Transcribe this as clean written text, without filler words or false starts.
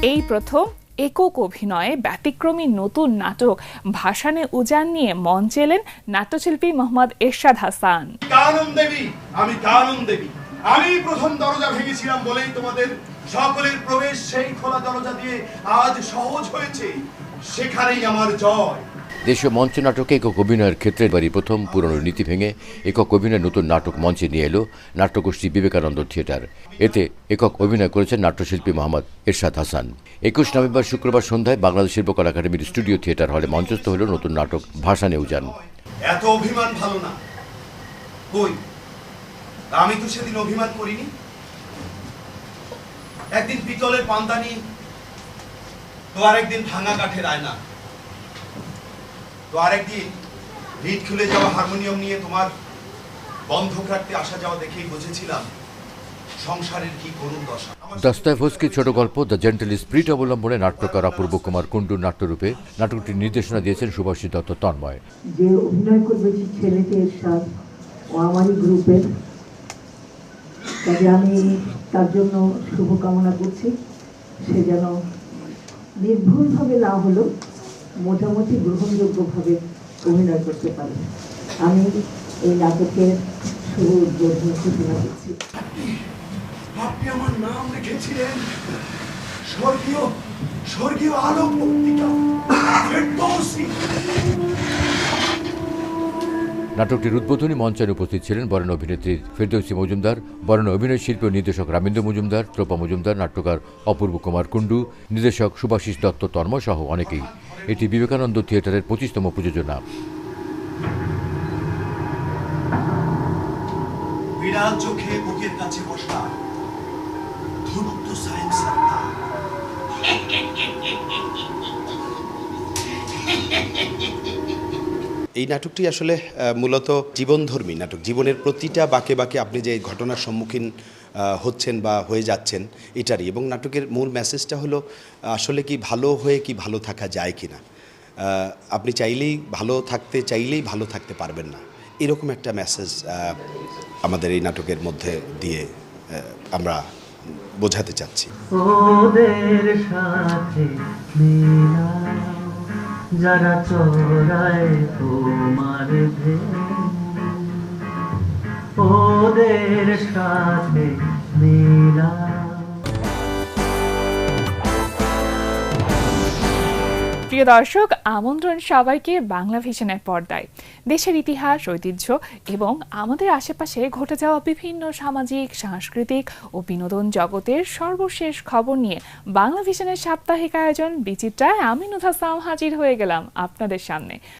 এই প্রথম একক অভিনয়ে ব্যতিক্রমী নতুন নাটক ভাসানে উজান নিয়ে মঞ্চে এলেন নাট্যশিল্পী মোহাম্মদ এরশাদ হাসান। আমি প্রথম দরজা ভেঙেছিলাম বলেই তোমাদের সকলের প্রবেশ সেই খোলা দরজা দিয়ে আজ সহজ হয়েছে, সেখানেই আমার জয়। দেশীয় মঞ্চ নাটকে একক অভিনয়ের ক্ষেত্রে এবারই প্রথম পুরনো নীতি ভেঙে একক অভিনয়ের নতুন নাটক মঞ্চে নিয়ে এলো নাট্যগোষ্ঠী বিবেকানন্দ থিয়েটার। এতে একক অভিনয় করেছেন নাট্যশিল্পী মোহাম্মদ এরশাদ হাসান। 21 নভেম্বর শুক্রবার সন্ধ্যায় বাংলাদেশ শিল্পকলা একাডেমির স্টুডিও থিয়েটার হলে মঞ্চস্থ হল নতুন নাটক ভাসানে উজান। এত অভিমান ভালো না, কই আমি তো সেদিন অভিমান করিনি। একদিন পিতলের পান্তানি তো আরেকদিন ভাঙা কাঠের আয়না, তো আরেকদিন ভিত খুলে যাওয়া হারমোনিয়াম নিয়ে তোমার বন্ধ কাটতে আসা যাওয়া দেখেই বুঝেছিলাম সংসারের কি করুণ দশা। দস্তয়েভস্কির ছোট গল্প দ্য জেন্টল স্পিরিট অবলম্বনে নাট্যকার অপূর্ব কুমার কুণ্ডুর নাট্যরূপে নাটকটির নির্দেশনা দিয়েছেন সুভাষিস দত্ত তন্ময়। যে অভিনয় করবে ছেলেকে এরশাদ ও আমারই গ্রুপের, কাজে আমি তার জন্য শুভকামনা করছি। সে যেন নির্ভুলভাবে না হলেও মোটামুটি গ্রহণযোগ্যভাবে অভিনয় করতে পারে। আমি এই নাটকের শুভ উদ্বোধন ঘোষণা করছি। আপনি আমার নাম রেখেছিলেন স্বর্গীয় আলোক পত্রিকা ফেরদৌসী। নাটকটির উদ্বোধনী মঞ্চায়নে উপস্থিত ছিলেন বরেণ্য অভিনেত্রী ফেরদৌসী মজুমদার, বরেণ্য অভিনয় শিল্পী ও নির্দেশক রামেন্দ্র মজুমদার, ত্রপা মজুমদার, নাট্যকার অপূর্ব কুমার কুণ্ডু, নির্দেশক সুভাষিস দত্ত তন্ময় সহ অনেকেই। এটি বিবেকানন্দ থিয়েটারের 25তম প্রযোজনা। বিড়াল চোখে বুকের কাছে বসা ধূর্ত সায়েন্স। এই নাটকটি আসলে মূলত জীবনধর্মী নাটক। জীবনের প্রতিটা বাঁকে বাঁকে আপনি যে ঘটনার সম্মুখীন হচ্ছেন বা হয়ে যাচ্ছেন এটারই, এবং নাটকের মূল মেসেজটা হলো আসলে কি ভালো হয়ে কি ভালো থাকা যায় কি না। আপনি চাইলেই ভালো থাকতে পারবেন না, এরকম একটা মেসেজ আমাদের এই নাটকের মধ্যে দিয়ে আমরা বোঝাতে চাচ্ছি। ওদের সাথে যারা চড়ায় তোমার ওদের সাথে মিলা। প্রিয় দর্শক, আমন্ত্রণ সবাইকে বাংলা ভিশনের পর্দায়। দেশের ইতিহাস, ঐতিহ্য এবং আমাদের আশেপাশে ঘটে যাওয়া বিভিন্ন সামাজিক, সাংস্কৃতিক ও বিনোদন জগতের সর্বশেষ খবর নিয়ে বাংলা ভিশনের সাপ্তাহিক আয়োজন বিচিত্রায় আমি নুধা সাম হাজির হয়ে গেলাম আপনাদের সামনে।